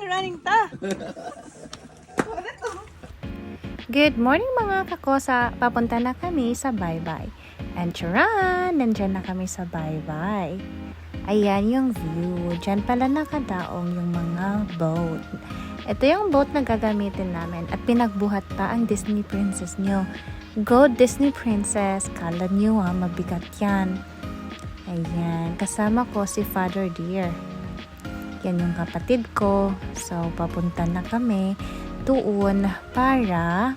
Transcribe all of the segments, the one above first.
running ta. Good morning mga kakosa. Papunta na kami sa Baybay. And charan! Nandyan na kami sa Baybay. Ayan yung view. Diyan pala nakadaong yung mga boat. Ito yung boat na gagamitin namin. At pinagbuhat pa ang Disney Princess nyo. Go Disney Princess! Kala nyo mabigat yan. Ayan. Kasama ko si Father Dear. Yan yung kapatid ko. So, papunta na kami doon para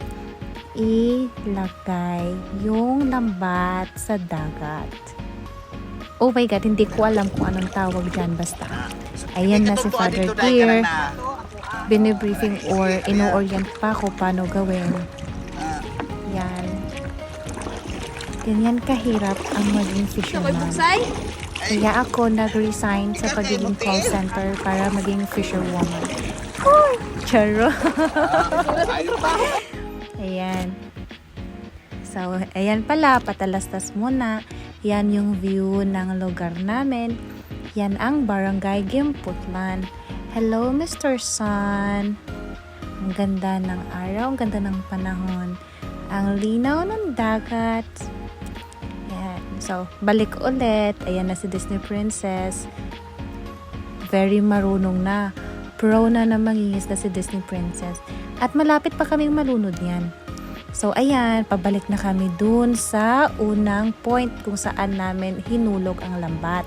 ilagay yung lambat sa dagat. Oh my God, hindi ko alam kung anong tawag dyan. Basta, ayan na si Father Dear. Binibriefing or ino-orient pa ako paano gawin. Yan. Ganyan kahirap ang maging fisherman. Kaya ako nag-resign sa pagiging call center para maging fisherwoman. Charo. Ayan. So, ayan pala, patalastas muna. Yan yung view ng lugar namin. Yan ang Barangay Gimputlan. Hello, Mr. Sun. Ang ganda ng araw, ang ganda ng panahon. Ang linaw ng dagat. Yan. So, balik ulit. Ayan na si Disney Princess. Very marunong na. Pro na mangingis na si Disney Princess. At malapit pa kaming malunod yan. So, ayan, pabalik na kami dun sa unang point kung saan namin hinulog ang lambat.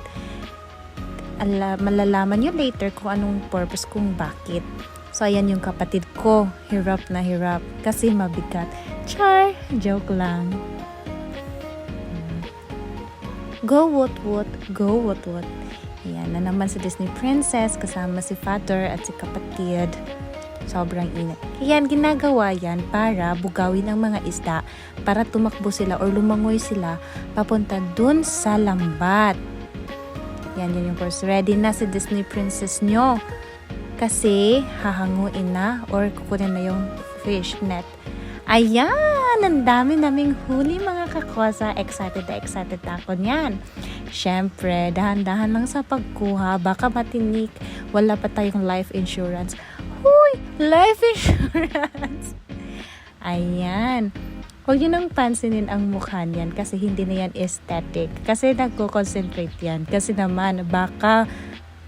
Malalaman nyo later kung anong purpose kung bakit. So, ayan yung kapatid ko. Hirap na hirap kasi mabigat. Char! Joke lang. Go woot-woot, go woot-woot. Ayan na naman si Disney Princess kasama si Father at si kapatid. Sobrang init. Ayan, ginagawa yan para bugawin ang mga isda para tumakbo sila or lumangoy sila papunta dun sa lambat. Yan yung course. Ready na si Disney Princess nyo kasi hahanguin na or kukunin na yung fish net. Ayan! Ang dami naming huli mga kakosa. Excited na ako niyan. Siyempre, dahan-dahan lang sa pagkuha. Baka matinik. Wala pa tayong life insurance. Huy! Life insurance! Ayan. Huwag nyo nang pansinin ang mukha niyan kasi hindi na yan aesthetic. Kasi nagko-concentrate yan. Kasi naman, baka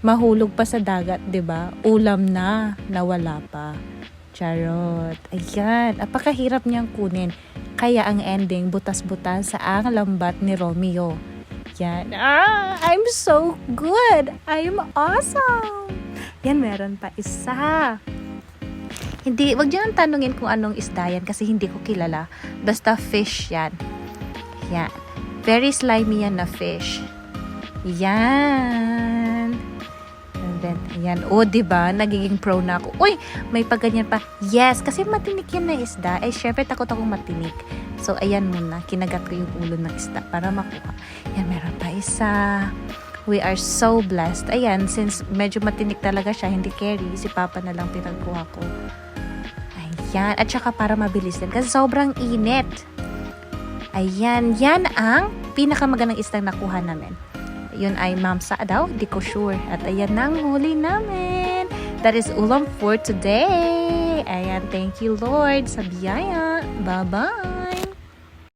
mahulog pa sa dagat, 'di ba? Ulam na, nawala pa. Charot. Ayan. Apakahirap niyang kunin. Kaya ang ending, butas-butas sa ang lambat ni Romeo. Yan. I'm so good. I'm awesome. Yan, meron pa isa. Hindi, wag niyo nang tanungin kung anong isda yan kasi hindi ko kilala. Basta fish yan. Yan. Very slimy yan na fish. Yan. And then, ayan. O, diba? Nagiging pro na ako. Uy, may pagganyan pa. Yes, kasi matinik yan na isda. Eh, syempre, takot akong matinik. So, ayan muna. Kinagat ko yung ulo ng isda para makuha. Yan, meron pa isa. We are so blessed. Ayan, since medyo matinik talaga siya, hindi carry, si Papa na lang pinagkuha ko. Ayan. At saka para mabilis din. Kasi sobrang init. Ayan. Yan ang pinakamagandang isdang nakuha namin. Yun ay mamsa daw. Di ko sure. At ayan na ang huli namin. That is ulam for today. Ayan. Thank you, Lord, sa biyaya. Bye-bye.